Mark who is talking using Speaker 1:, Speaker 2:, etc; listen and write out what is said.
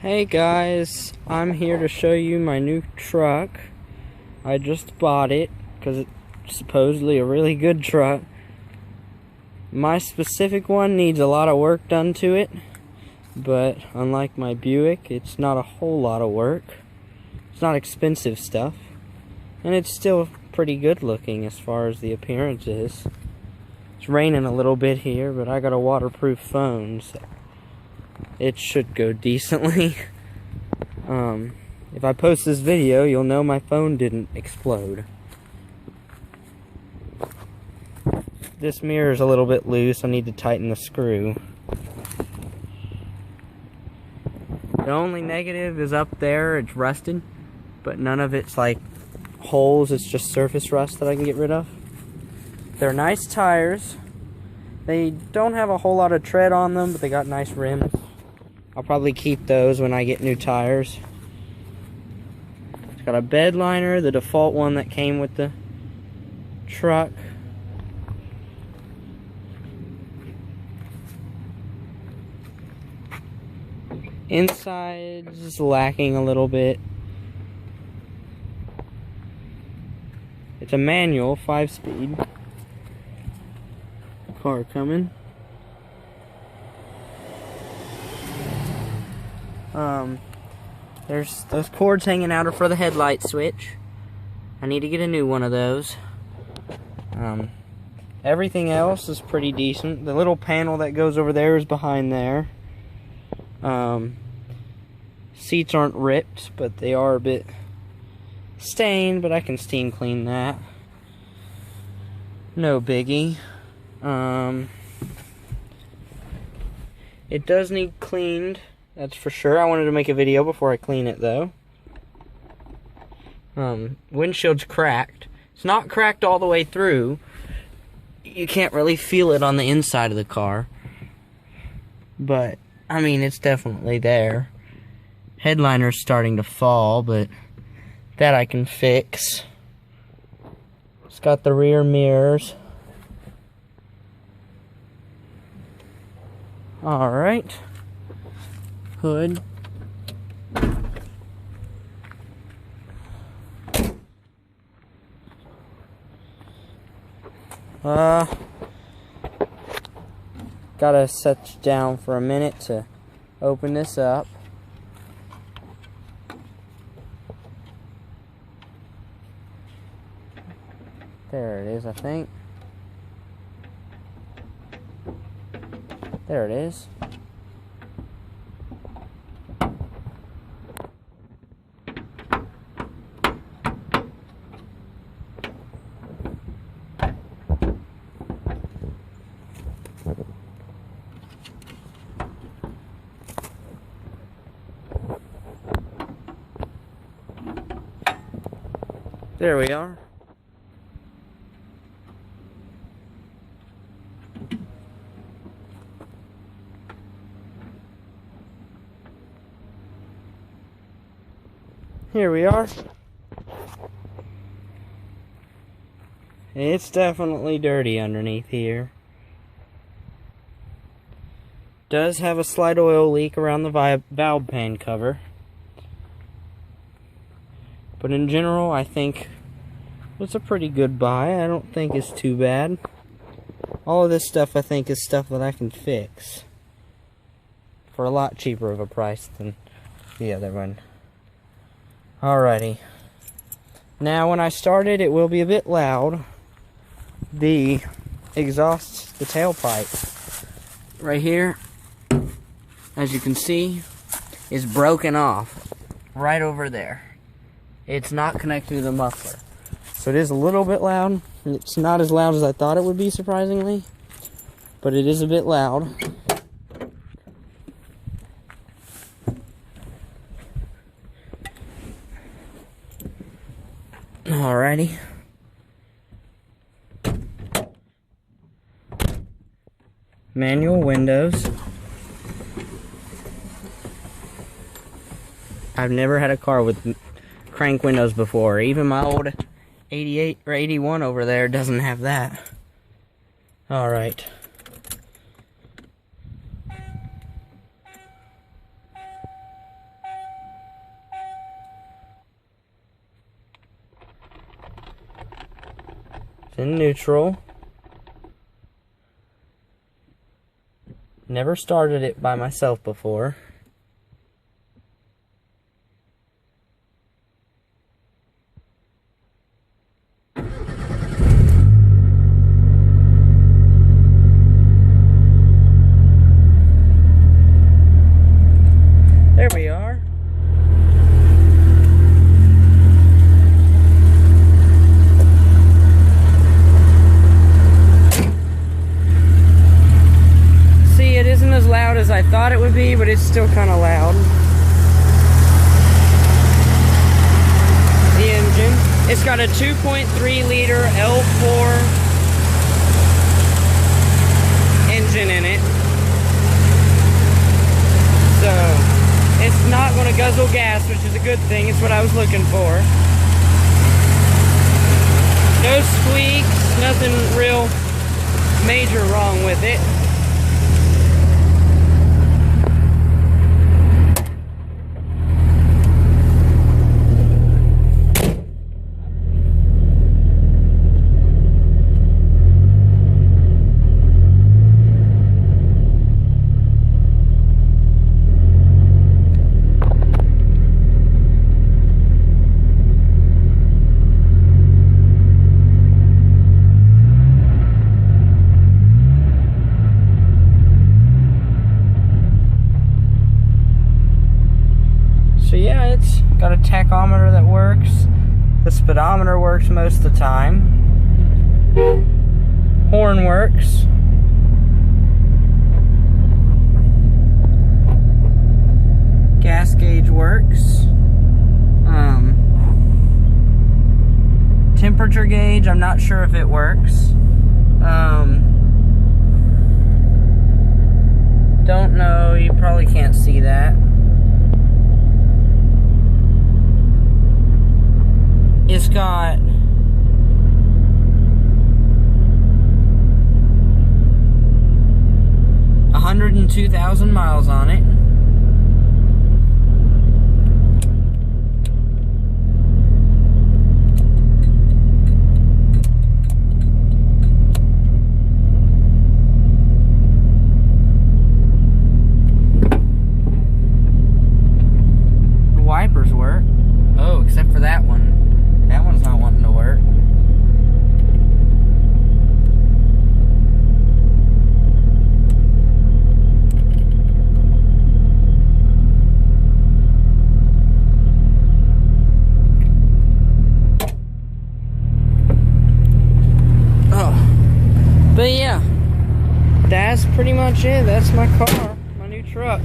Speaker 1: Hey guys, I'm here to show you my new truck. I just bought it because it's supposedly a really good truck. My specific one needs a lot of work done to it, but unlike my Buick, it's not a whole lot of work. It's not expensive stuff, and it's still pretty good looking as far as the appearance is. It's raining a little bit here, but I got a waterproof phone, so it should go decently. If I post this video, you'll know my phone didn't explode. This mirror is a little bit loose. I need to tighten the screw. The only negative is up there. It's rusted, but none of it's like holes. It's just surface rust that I can get rid of. They're nice tires. They don't have a whole lot of tread on them, but they got nice rims. I'll probably keep those when I get new tires. It's got a bed liner, the default one that came with the truck. Inside is lacking a little bit. It's a manual, 5-speed. Car coming. There's those cords hanging out are for the headlight switch. I need to get a new one of those. Everything else is pretty decent. The little panel that goes over there is behind there. Seats aren't ripped, but they are a bit stained, but I can steam clean that. No biggie. It does need cleaned, that's for sure. I wanted to make a video before I clean it though. Windshield's cracked. It's not cracked all the way through. You can't really feel it on the inside of the car. But, I mean, it's definitely there. Headliner's starting to fall, but that I can fix. It's got the rear mirrors. Alright. Hood. Gotta set you down for a minute to open this up. There it is, I think. There it is. There we are. Here we are. It's definitely dirty underneath here. Does have a slight oil leak around the valve pan cover. But in general, I think it's a pretty good buy. I don't think it's too bad. All of this stuff, I think, is stuff that I can fix for a lot cheaper of a price than the other one. Alrighty. Now, when I start it, it will be a bit loud. The exhaust, the tailpipe, right here, as you can see, is broken off right over there. It's not connected to the muffler. So it is a little bit loud. It's not as loud as I thought it would be, surprisingly. But it is a bit loud. Alrighty. Manual windows. I've never had a car with crank windows before. Even my old 88 or 81 over there doesn't have that. Alright. in neutral. Never started it by myself before. There we are. See, it isn't as loud as I thought it would be, but it's still kind of loud. The engine. It's got a 2.3 liter L4 engine in it. So, it's not going to guzzle gas, which is a good thing. It's what I was looking for. No squeaks, nothing real major wrong with it. So yeah, it's got a tachometer that works. The speedometer works most of the time. Horn works. Gas gauge works. Temperature gauge, I'm not sure if it works. Don't know, you probably can't see that. It's got $102,000 miles on it. The wipers work. Oh, except for that one. That one's not wanting to work. Oh. But yeah, that's pretty much it. That's my car, my new truck.